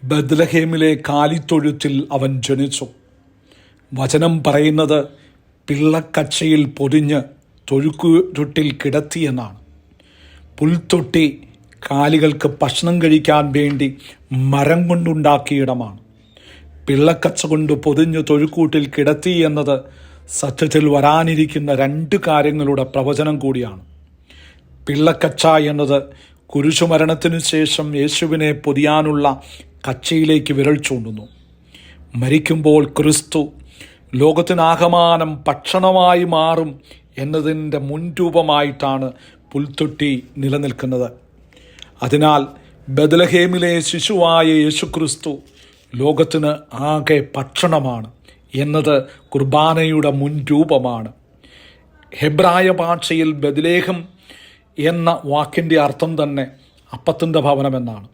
ബത്ലഹേമിലെ കാലിത്തൊഴുത്തിൽ അവൻ ജനിച്ചു. വചനം പറയുന്നത് പിള്ളക്കച്ചയിൽ പൊതിഞ്ഞ് തൊഴുക്കുരുട്ടിൽ കിടത്തിയെന്നാണ്. പുൽത്തൊട്ടി കാലികൾക്ക് ഭക്ഷണം കഴിക്കാൻ വേണ്ടി മരം കൊണ്ടുണ്ടാക്കിയിടമാണ്. പിള്ളക്കച്ച കൊണ്ട് പൊതിഞ്ഞ് തൊഴുക്കൂട്ടിൽ കിടത്തി എന്നത് സത്യത്തിൽ വരാനിരിക്കുന്ന 2 കാര്യങ്ങളുടെ പ്രവചനം കൂടിയാണ്. പിള്ളക്കച്ച എന്നത് കുരിശുമരണത്തിനു ശേഷം യേശുവിനെ പൊതിയാനുള്ള കച്ചയിലേക്ക് വിരൽ ചൂണ്ടുന്നു. മരിക്കുമ്പോൾ ക്രിസ്തു ലോകത്തിനാകമാനം ഭക്ഷണമായി മാറും എന്നതിൻ്റെ മുൻരൂപമായിട്ടാണ് പുൽത്തൊട്ടി നിലനിൽക്കുന്നത്. അതിനാൽ ബത്ലഹേമിലെ ശിശുവായ യേശുക്രിസ്തു ലോകത്തിന് ആകെ ഭക്ഷണമാണ് എന്നത് കുർബാനയുടെ മുൻരൂപമാണ്. ഹെബ്രായ ഭാഷയിൽ ബത്ലഹേം എന്ന വാക്കിൻ്റെ അർത്ഥം തന്നെ അപ്പത്തിൻ്റെ ഭവനമെന്നാണ്.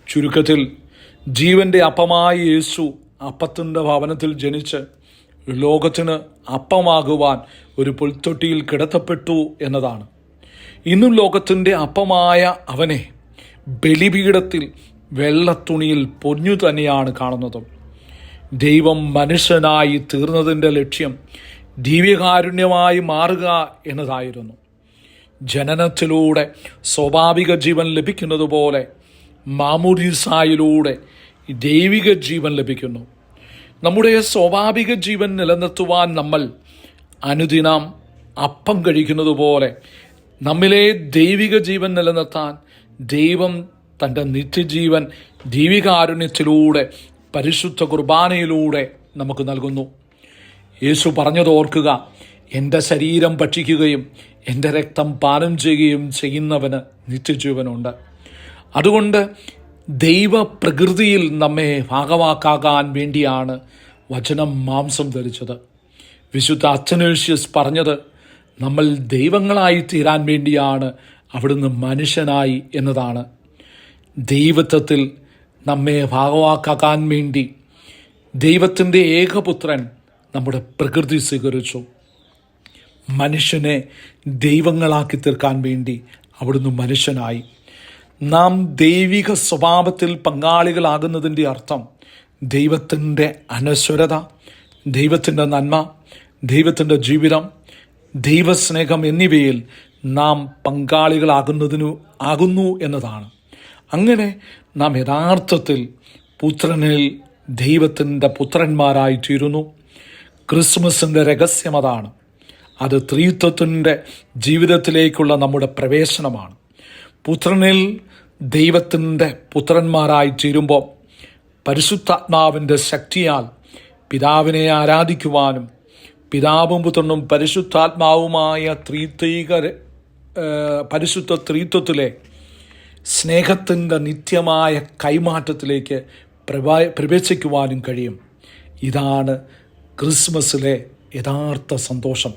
ചുരുക്കത്തിൽ ജീവൻ്റെ അപ്പമായ യേശു അപ്പത്തിൻ്റെ ഭവനത്തിൽ ജനിച്ച് ലോകത്തിന് അപ്പമാകുവാൻ ഒരു പുൽത്തൊട്ടിയിൽ കിടത്തപ്പെട്ടു എന്നതാണ്. ഇന്നും ലോകത്തിൻ്റെ അപ്പമായ അവനെ ബലിപീഠത്തിൽ വെള്ളത്തുണിയിൽ പൊഞ്ഞു തന്നെയാണ് കാണുന്നത്. ദൈവം മനുഷ്യനായി തീർന്നതിൻ്റെ ലക്ഷ്യം ദിവ്യകാരുണ്യമായി മാറുക എന്നതായിരുന്നു. ജനനത്തിലൂടെ സ്വാഭാവിക ജീവൻ ലഭിക്കുന്നത് പോലെ മാമോദീസായിലൂടെ ദൈവിക ജീവൻ ലഭിക്കുന്നു. നമ്മുടെ സ്വാഭാവിക ജീവൻ നിലനിർത്തുവാൻ നമ്മൾ അനുദിനം അപ്പം കഴിക്കുന്നത് പോലെ നമ്മിലെ ദൈവിക ജീവൻ നിലനിർത്താൻ ദൈവം തൻ്റെ നിത്യജീവൻ ദൈവികാരുണ്യത്തിലൂടെ പരിശുദ്ധ കുർബാനയിലൂടെ നമുക്ക് നൽകുന്നു. യേശു പറഞ്ഞത് ഓർക്കുക, എൻ്റെ ശരീരം ഭക്ഷിക്കുകയും എൻ്റെ രക്തം പാനം ചെയ്യുകയും ചെയ്യുന്നവന് നിത്യജീവനുണ്ട്. അതുകൊണ്ട് ദൈവപ്രകൃതിയിൽ നമ്മെ ഭാഗവാക്കാകാൻ വേണ്ടിയാണ് വചനം മാംസം ധരിച്ചത്. വിശുദ്ധ അത്തനേഷ്യസ് പറഞ്ഞത് നമ്മൾ ദൈവങ്ങളായി തീരാൻ വേണ്ടിയാണ് അവിടുന്ന് മനുഷ്യനായി എന്നതാണ്. ദൈവത്വത്തിൽ നമ്മെ ഭാഗവാക്കാക്കാൻ വേണ്ടി ദൈവത്തിൻ്റെ ഏകപുത്രൻ നമ്മുടെ പ്രകൃതി സ്വീകരിച്ചു. മനുഷ്യനെ ദൈവങ്ങളാക്കി തീർക്കാൻ വേണ്ടി അവിടുന്ന് മനുഷ്യനായി. നാം ദൈവിക സ്വഭാവത്തിൽ പങ്കാളികളാകുന്നതിൻ്റെ അർത്ഥം ദൈവത്തിൻ്റെ അനശ്വരത, ദൈവത്തിൻ്റെ നന്മ, ദൈവത്തിൻ്റെ ജീവിതം, ദൈവസ്നേഹം എന്നിവയിൽ നാം പങ്കാളികളാകുന്നു എന്നതാണ്. അങ്ങനെ നാം യഥാർത്ഥത്തിൽ പുത്രനിൽ ദൈവത്തിൻ്റെ പുത്രന്മാരായി തീരുന്നു. ക്രിസ്മസിൻ്റെ രഹസ്യം അതാണ്. അത് ത്രിത്വത്തിൻ്റെ ജീവിതത്തിലേക്കുള്ള നമ്മുടെ പ്രവേശനമാണ്. പുത്രനിൽ ദൈവത്തിൻ്റെ പുത്രന്മാരായി തീരുമ്പോൾ പരിശുദ്ധാത്മാവിൻ്റെ ശക്തിയാൽ പിതാവിനെ ആരാധിക്കുവാനും പിതാവും പുത്രനും പരിശുദ്ധാത്മാവുമായ പരിശുദ്ധ ത്രിത്വത്തിലെ സ്നേഹത്തിൻ്റെ നിത്യമായ കൈമാറ്റത്തിലേക്ക് പ്രവേശിക്കുവാനും കഴിയും. ഇതാണ് ക്രിസ്മസിലെ യഥാർത്ഥ സന്തോഷം.